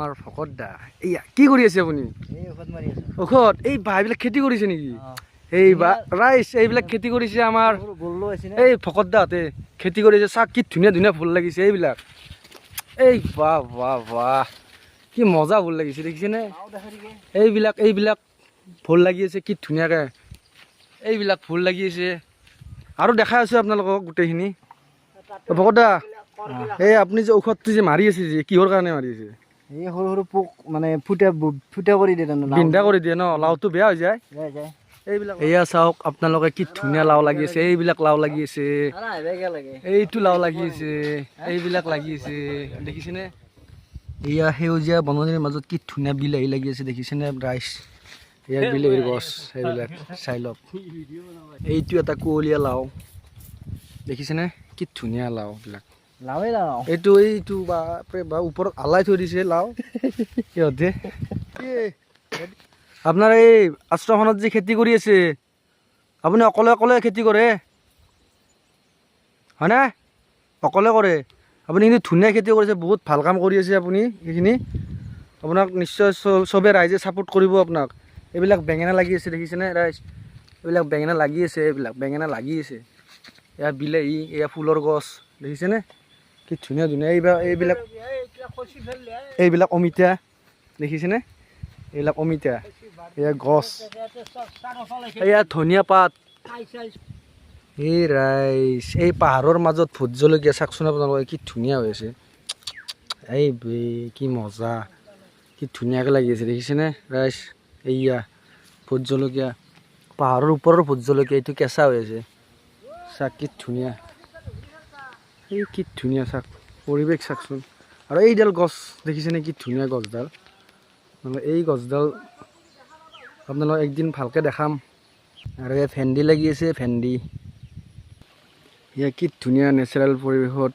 আমাৰ ফকত দা এইয়া কি কৰি আছে আপুনি? ঔষধ এই বাঁহবিলাক খেতি কৰিছে নেকি? এই ৰাইজ এইবিলাক খেতি কৰিছে আমাৰ এই ফকত দাহঁতে খেতি কৰিছে। চাওক কি ধুনীয়া ধুনীয়া ফুল লাগিছে এইবিলাক। এই বাহ বাহ বাহ কি মজা ফুল লাগিছে দেখিছেনে? এইবিলাক ফুল লাগি আছে কি ধুনীয়াকৈ। এইবিলাক ফুল লাগি আছে আৰু দেখাই আছোঁ আপোনালোকক গোটেইখিনি। ফকত দা এই আপুনি যে ঔষধটো যে মাৰি আছে যে কিহৰ কাৰণে মাৰি আছে? এই সৰু সৰু পোক মানে ফুটা কৰি দিয়ে বিন্ধা কৰি দিয়ে ন, লাওটো বেয়া হৈ যায়। এইবিলাক এয়া চাওক আপোনালোকে কি ধুনীয়া লাও লাগি আছে। এইবিলাক লাও লাগি আছে, এইটো লাও লাগি আছে, এইবিলাক লাগি আছে দেখিছেনে? এয়া সেউজীয়া বননিৰ মাজত কি ধুনীয়া বিলাহী লাগি আছে দেখিছেনে ৰাইজ? এয়া বিলাহীৰ গছ এইবিলাক চাই লওক। এইটো এটা কুঁৱলীয়া লাও দেখিছেনে? কি ধুনীয়া লাও বিলাক। এইটো বা ওপৰত আলাই থৈ দিছে লাও সিহঁতে। আপোনাৰ এই আশ্ৰমখনত যে খেতি কৰি আছে আপুনি অকলে অকলে খেতি কৰে হয়নে? অকলে কৰে আপুনি, কিন্তু ধুনীয়া খেতি কৰিছে, বহুত ভাল কাম কৰি আছে আপুনি। সেইখিনি আপোনাক নিশ্চয় চবে ৰাইজে ছাপোৰ্ট কৰিব আপোনাক। এইবিলাক বেঙেনা লাগি আছে দেখিছেনে ৰাইজ? এইবিলাক বেঙেনা লাগি আছে, এইবিলাক বেঙেনা লাগি আছে। এয়া বিলাহী, এয়া ফুলৰ গছ দেখিছেনে? কি ধুনীয়া ধুনীয়া এইবিলাক অমিতা দেখিছেনে? এইবিলাক অমিতা, এয়া গছ, এয়া ধনিয়া পাত। এই ৰাইজ এই পাহাৰৰ মাজত ভোট জলকীয়া চাওকচোন আপোনালোকে কি ধুনীয়া হৈ আছে। এই কি মজা, কি ধুনীয়াকৈ লাগি আছে দেখিছেনে ৰাইজ? এইয়া ভোট জলকীয়া, পাহাৰৰ ওপৰৰ ভোট জলকীয়া, এইটো কেঁচা হৈ আছে। চাওক কি ধুনীয়া, এই কি ধুনীয়া চাওক পৰিৱেশ চাওকচোন। আৰু এইডাল গছ দেখিছেনে কি ধুনীয়া গছডাল? মানে এই গছডাল আপোনালোকক একদিন ভালকৈ দেখাম। আৰু এই ভেন্দি লাগি আছে, ভেন্দি। এয়া কি ধুনীয়া নেচাৰেল পৰিৱেশত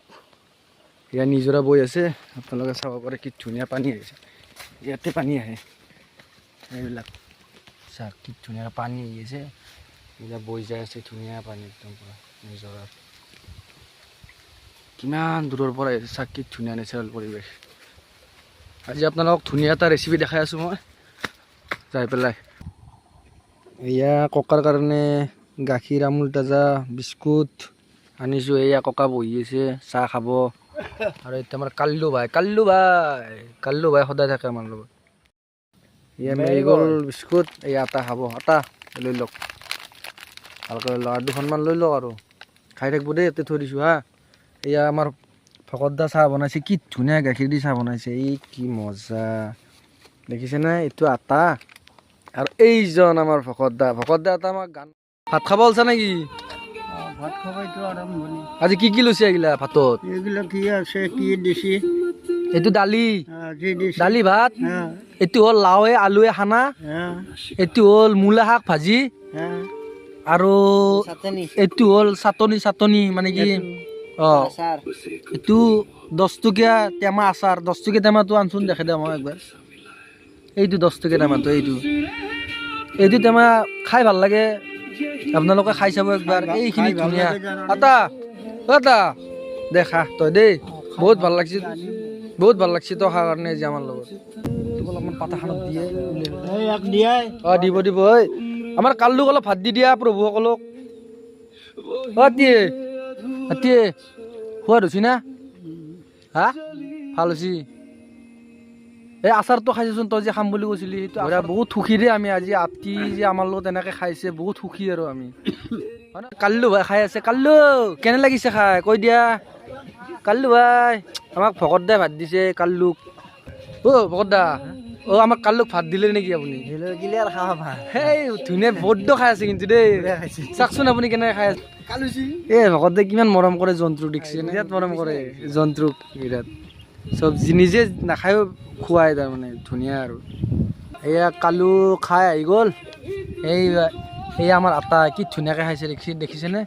এয়া নিজৰা বৈ আছে, আপোনালোকে চাব পাৰে কি ধুনীয়া পানী আহিছে। ইয়াতে পানী আহে, এইবিলাক চাওক কি ধুনীয়া পানী আহি আছে, এইবিলাক বৈ যাই আছে ধুনীয়া পানী একদম পৰা নিজৰাত। কিমান দূৰৰ পৰা আহিছে চাওক কি ধুনীয়া নেচাৰেল পৰিৱেশ। আজি আপোনালোকক ধুনীয়া এটা ৰেচিপি দেখাই আছোঁ মই যাই পেলাই। এয়া ককাৰ কাৰণে গাখীৰ, আমুল তাজা, বিস্কুট আনিছোঁ। এয়া ককা বহি আছে, চাহ খাব। আৰু এতিয়া আমাৰ কাল্লু ভাই সদায় থাকে আমাৰ লগত। এয়া মেৰিগ'ল্ড বিস্কুট, এই আটা খাব, আটা লৈ লওক, ভালকৈ লৈ লওক আৰু দুখনমান লৈ লওক আৰু খাই থাকিব দেই। ইয়াতে থৈ দিছোঁ হা। এয়া আমাৰ ভকত দা চাহ বনাইছে, কি ধুনীয়া গাখীৰ দি চাহ বনাইছে। এই কি মজা দেখিছেনে? এইটো আটা। আৰু এইজন আমাৰ ভকত দা এটা আমাক গান ভাত খাব ওলছা নেকি? ভাত খাবাইতো আৰম্ভণি। আজি কি কি লৈছে এইগিলা ভাতত? এইবিলাক কি আছে, কি দিছে? এইটো দালি ভাত, এইটো হ'ল লাওৱে আলুৱে খানা, এইটো হ'ল মূলা শাক ভাজি, আৰু এইটো হ'ল চাটনি মানে কি এইটো 10 টকীয়া টেমা আচাৰ। 10 টকীয়া টেমাটো আনচোন দেখাই দিওঁ মই একবাৰ। এইটো 10 টকীয়া টেমাটো, এইটো টেমা খাই ভাল লাগে, আপোনালোকে খাই চাব একবাৰ। এইখিনি ধুনীয়া আটা দেখা তই দেই, বহুত ভাল লাগছে তই খোৱাৰ কাৰণে আজি আমাৰ লগত। অলপমান পাতাখনত দিয়ে দিব ঐ আমাৰ কাল্লুক অলপ ভাত দি দিয়া প্ৰভুসকলক। হাতীয়ে সোৱাদ হৈছি না? হা ভাল হৈছি? এই আচাৰটো খাইছোচোন, তই যে খাম বুলি কৈছিলি। সেইটো বহুত সুখীৰে আমি আজি আপটি যে আমাৰ লগত এনেকৈ খাইছে, বহুত সুখী আৰু আমি। কাল্লু ভাই খাই আছে। কাল্লু কেনে লাগিছে খাই কৈ দিয়া? কাল্লু ভাই আমাক ভকত দাই ভাত দিছে কাল্লুক। ভকত দা আমাক কাল্লুক ভাত দিলে নেকি আপুনি? সেই ধুনীয়া বড্ড খাই আছে কিন্তু দেই, চাওকচোন আপুনি কেনেকৈ খাই আছে। এই ভকত দাই কিমান মৰম কৰে জন্তুক, দেখিছে? বিৰাট মৰম কৰে জন্তুক, বিৰাট। চব্জি নিজে নাখায়ো খুৱাই, তাৰমানে ধুনীয়া আৰু। এয়া কাল্লু খাই আহি গ'ল। এই আমাৰ আটা কি ধুনীয়াকৈ খাইছে দেখিছেনে?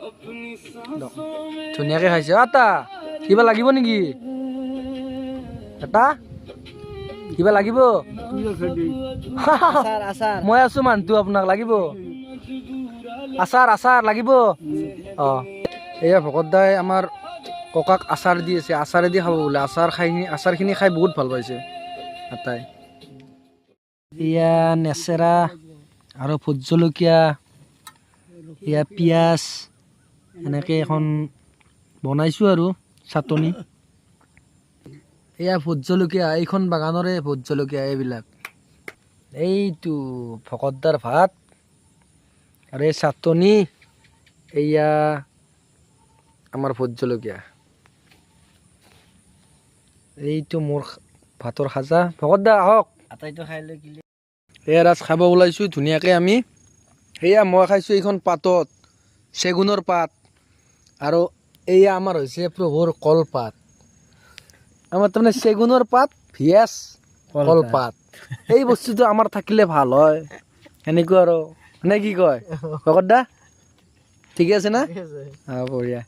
ধুনীয়াকৈ খাইছে। আটা কিবা লাগিব নেকি? এটা কিবা লাগিব? মই আছো মানুহটো, আপোনাক লাগিব আচাৰ লাগিব? এয়া ভকত দাই আমাৰ ককাক আচাৰ দি আছে, আচাৰেদি খাব বোলে। আচাৰখিনি খাই বহুত ভাল পাইছে। আটাই এয়া নেচেৰা আৰু ভোট জলকীয়া এয়া পিঁয়াজ এনেকৈ এখন বনাইছোঁ আৰু চাটনি এয়া ভোট জলকীয়া এইখন বাগানৰে ভোট জলকীয়া এইবিলাক এইটো ভকতদাৰ ভাত আৰু এই চাটনি এয়া আমাৰ ভোট জলকীয়া এইটো মোৰ ভাতৰ সাজা ভকতদা আহক আটাইটো খাই লৈ কিলি এয়া ৰাজ খাব ওলাইছোঁ ধুনীয়াকৈ আমি সেয়া মই খাইছোঁ এইখন পাতত চেগুনৰ পাত আৰু এয়া আমাৰ হৈছে প্ৰভুৰ কলপাত আমাৰ তাৰমানে চেগুনৰ পাত ভিএছ কলপাত এই বস্তুটো আমাৰ থাকিলে ভাল হয় সেনেকুৱা আৰু নে কি কয় ভকতদা ঠিকে আছে না বঢ়িয়া